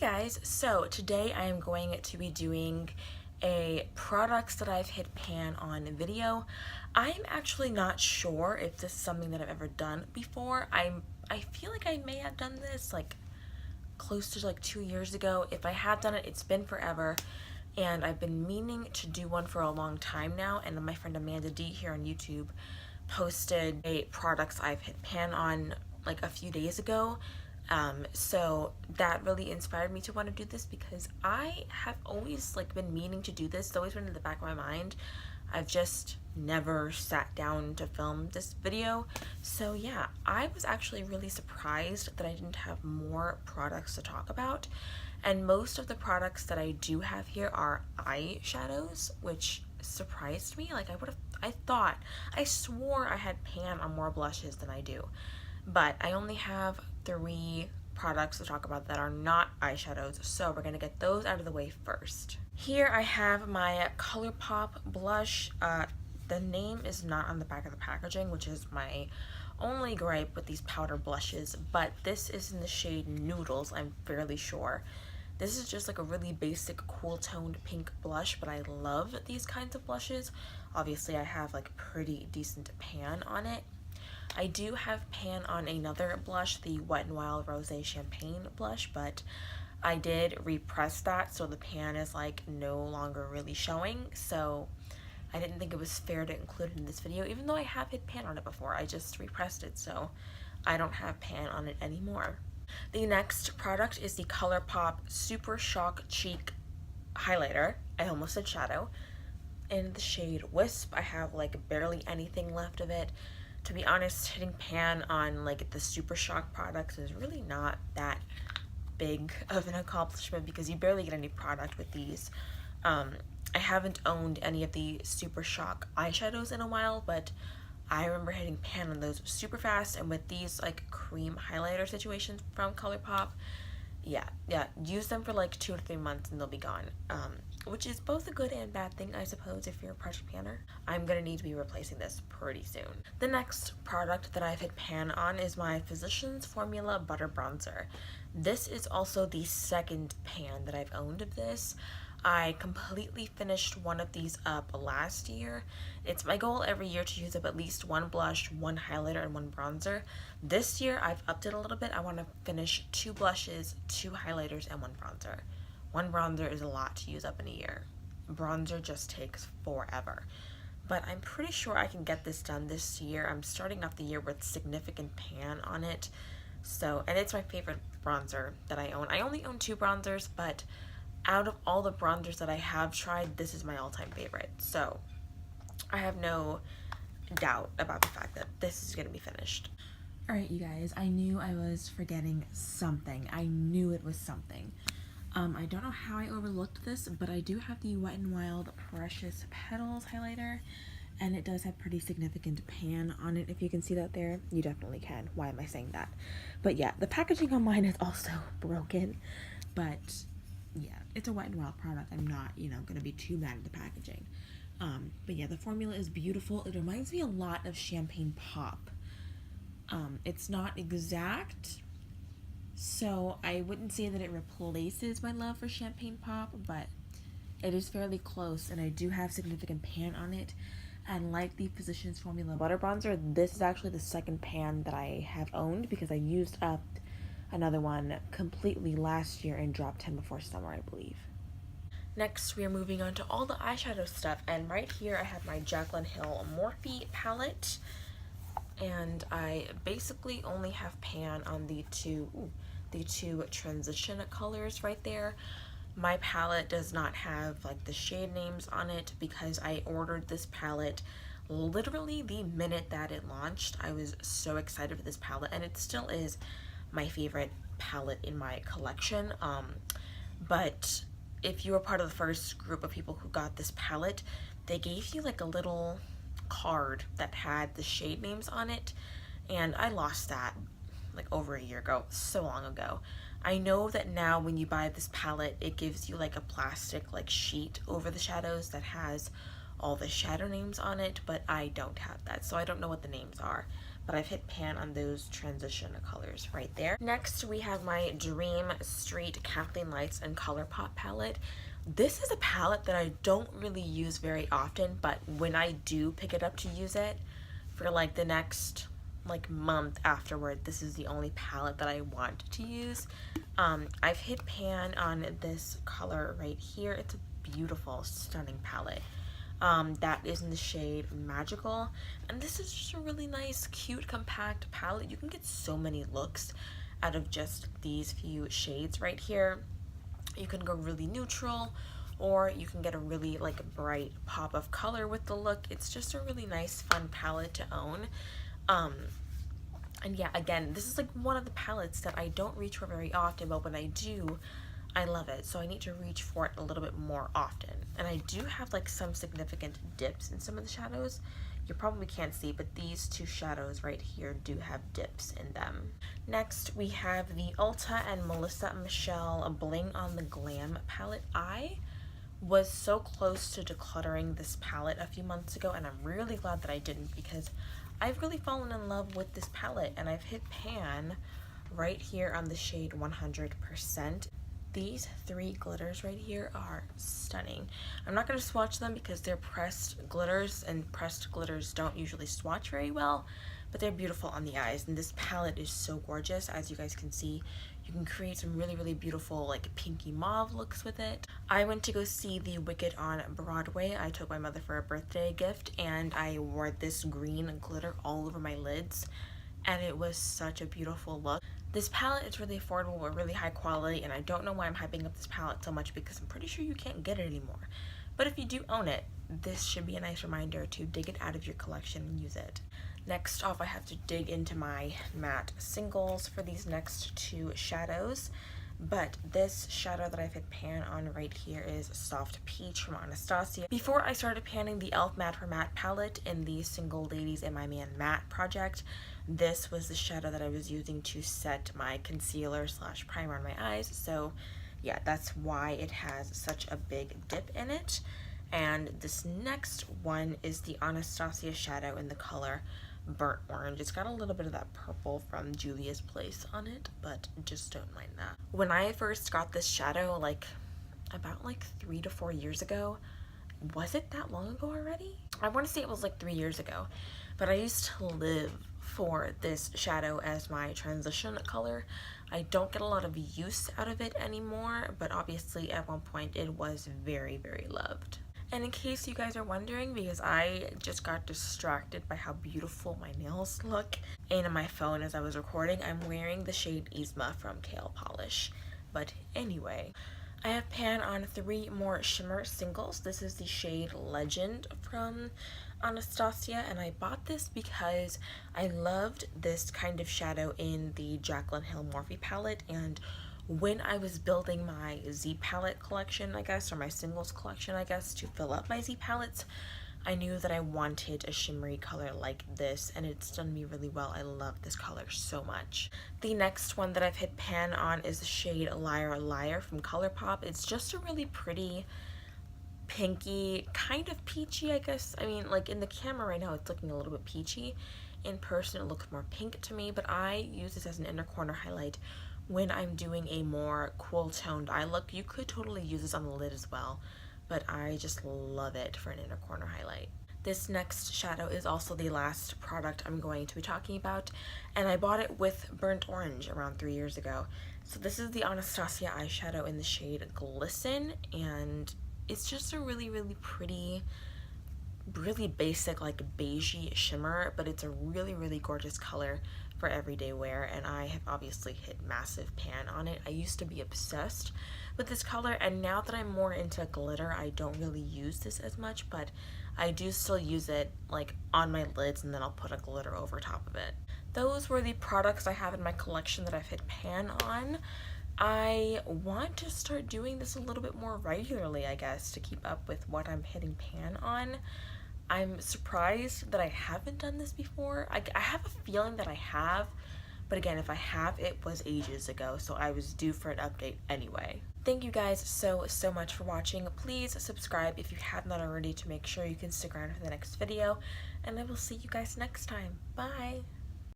Guys, so today I am going to be doing a products that I've hit pan on video. I'm actually not sure if this is something that I've ever done before. I feel like I may have done this like close to like 2 years ago. If I have done it, it's been forever, and I've been meaning to do one for a long time now. And my friend Amanda D here on YouTube posted a products I've hit pan on like a few days ago. So that really inspired me to want to do this because I have always like been meaning to do this. It's always been in the back of my mind. I've just never sat down to film this video. So yeah, I was actually really surprised that I didn't have more products to talk about. And most of the products that I do have here are eyeshadows, which surprised me. Like I swore I had pan on more blushes than I do. But I only have 3 products to talk about that are not eyeshadows, so we're gonna get those out of the way first. Here I have my ColourPop blush. The name is not on the back of the packaging, which is my only gripe with these powder blushes, but this is in the shade Noodles, I'm fairly sure. This is just like a really basic cool toned pink blush, but I love these kinds of blushes. Obviously I have like pretty decent pan on it. I do have pan on another blush, the Wet n Wild Rosé Champagne blush, but I did repress that, so the pan is like no longer really showing, so I didn't think it was fair to include it in this video, even though I have hit pan on it before. I just repressed it, so I don't have pan on it anymore. The next product is the ColourPop Super Shock Cheek Highlighter. I almost said shadow. In the shade Wisp, I have like barely anything left of it. To be honest, hitting pan on like the Super Shock products is really not that big of an accomplishment because you barely get any product with these. I haven't owned any of the Super Shock eyeshadows in a while, but I remember hitting pan on those super fast, and with these like cream highlighter situations from ColourPop, yeah, use them for like 2 to 3 months and they'll be gone. Which is both a good and bad thing, I suppose, if you're a project panner. I'm gonna need to be replacing this pretty soon. The next product that I've hit pan on is my Physicians Formula Butter Bronzer. This is also the second pan that I've owned of this. I completely finished one of these up last year. It's my goal every year to use up at least 1 blush, 1 highlighter, and 1 bronzer. This year I've upped it a little bit. I want to finish 2 blushes, 2 highlighters, and 1 bronzer. 1 bronzer is a lot to use up in a year. Bronzer just takes forever. But I'm pretty sure I can get this done this year. I'm starting off the year with significant pan on it. So, and it's my favorite bronzer that I own. I only own 2 bronzers, but out of all the bronzers that I have tried, this is my all-time favorite. So, I have no doubt about the fact that this is going to be finished. Alright, you guys, I knew I was forgetting something. I knew it was something. I don't know how I overlooked this, but I do have the Wet n Wild Precious Petals highlighter, and it does have pretty significant pan on it. If you can see that there, you definitely can. Why am I saying that? But yeah, the packaging on mine is also broken, but yeah, it's a Wet n Wild product. I'm not, gonna be too mad at the packaging. But yeah, the formula is beautiful. It reminds me a lot of Champagne Pop. It's not exact, so I wouldn't say that it replaces my love for Champagne Pop, but it is fairly close, and I do have significant pan on it. And like the Physicians Formula Butter Bronzer, this is actually the second pan that I have owned because I used up another one completely last year and dropped 10 before summer, I believe. Next, we are moving on to all the eyeshadow stuff, and right here I have my Jaclyn Hill Morphe palette, and I basically only have pan on the two transition colors right there. My palette does not have like the shade names on it because I ordered this palette literally the minute that it launched. I was so excited for this palette, and it still is my favorite palette in my collection. But if you were part of the first group of people who got this palette, they gave you like a little card that had the shade names on it, and I lost that like over a year ago, so long ago. I know that now when you buy this palette, it gives you like a plastic like sheet over the shadows that has all the shadow names on it, but I don't have that, so I don't know what the names are. but I've hit pan on those transition colors right there. Next, we have my Dream Street Kathleen Lights and ColourPop palette. This is a palette that I don't really use very often, but when I do pick it up to use it for like the next like month afterward, this is the only palette that I want to use. I've hit pan on this color right here. It's a beautiful, stunning palette. That is in the shade Magical, and this is just a really nice, cute, compact palette. You can get so many looks out of just these few shades right here. You can go really neutral, or you can get a really like bright pop of color with the look. It's just a really nice, fun palette to own. And yeah, again, this is like one of the palettes that I don't reach for very often, but when I do, I love it. So I need to reach for it a little bit more often. And I do have like some significant dips in some of the shadows. You probably can't see, but these two shadows right here do have dips in them. Next, we have the Ulta and Melissa Michelle Bling on the Glam palette. I was so close to decluttering this palette a few months ago, and I'm really glad that I didn't, because I've really fallen in love with this palette, and I've hit pan right here on the shade 100%. These three glitters right here are stunning. I'm not going to swatch them because they're pressed glitters, and pressed glitters don't usually swatch very well, but they're beautiful on the eyes, and this palette is so gorgeous. As you guys can see, you can create some really, really beautiful like pinky mauve looks with it. I went to go see The Wicked on Broadway. I took my mother for a birthday gift, and I wore this green glitter all over my lids, and it was such a beautiful look. This palette is really affordable but really high quality, and I don't know why I'm hyping up this palette so much, because I'm pretty sure you can't get it anymore. But if you do own it, this should be a nice reminder to dig it out of your collection and use it. Next off, I have to dig into my matte singles for these next two shadows. But this shadow that I've hit pan on right here is Soft Peach from Anastasia. Before I started panning the e.l.f. Matte for Matte palette in the Single Ladies and My Man Matte project, this was the shadow that I was using to set my concealer / primer on my eyes. So yeah, that's why it has such a big dip in it. And this next one is the Anastasia shadow in the color Burnt Orange. It's got a little bit of that purple from Julia's Place on it, but just don't mind that. When I first got this shadow, like about like 3 to 4 years ago, was it that long ago already? I want to say it was like 3 years ago, but I used to live for this shadow as my transition color. I don't get a lot of use out of it anymore, but obviously at one point it was very, very loved. And in case you guys are wondering, because I just got distracted by how beautiful my nails look in my phone as I was recording, I'm wearing the shade Yzma from Kale Polish. But anyway, I have pan on 3 more shimmer singles. This is the shade Legend from Anastasia, and I bought this because I loved this kind of shadow in the Jaclyn Hill Morphe palette, and when I was building my Z palette collection, I guess, or my singles collection, I guess, to fill up my Z palettes, I knew that I wanted a shimmery color like this, and it's done me really well. I love this color so much. The next one that I've hit pan on is the shade Liar Liar from ColourPop. It's just a really pretty pinky, kind of peachy, I guess. I mean, like in the camera right now, it's looking a little bit peachy. In person, it looks more pink to me, but I use this as an inner corner highlight when I'm doing a more cool toned eye look. You could totally use this on the lid as well, but I just love it for an inner corner highlight. This next shadow is also the last product I'm going to be talking about, and I bought it with Burnt Orange around 3 years ago. So this is the Anastasia eyeshadow in the shade Glisten, and it's just a really, really pretty, really basic like beigey shimmer, but it's a really, really gorgeous color for everyday wear, and I have obviously hit massive pan on it. I used to be obsessed with this color, and now that I'm more into glitter, I don't really use this as much, but I do still use it like on my lids, and then I'll put a glitter over top of it. Those were the products I have in my collection that I've hit pan on. I want to start doing this a little bit more regularly, I guess, to keep up with what I'm hitting pan on. I'm surprised that I haven't done this before. I have a feeling that I have, but again, if I have, it was ages ago, so I was due for an update anyway. Thank you guys so much for watching. Please subscribe if you have not already to make sure you can stick around for the next video, and I will see you guys next time. Bye!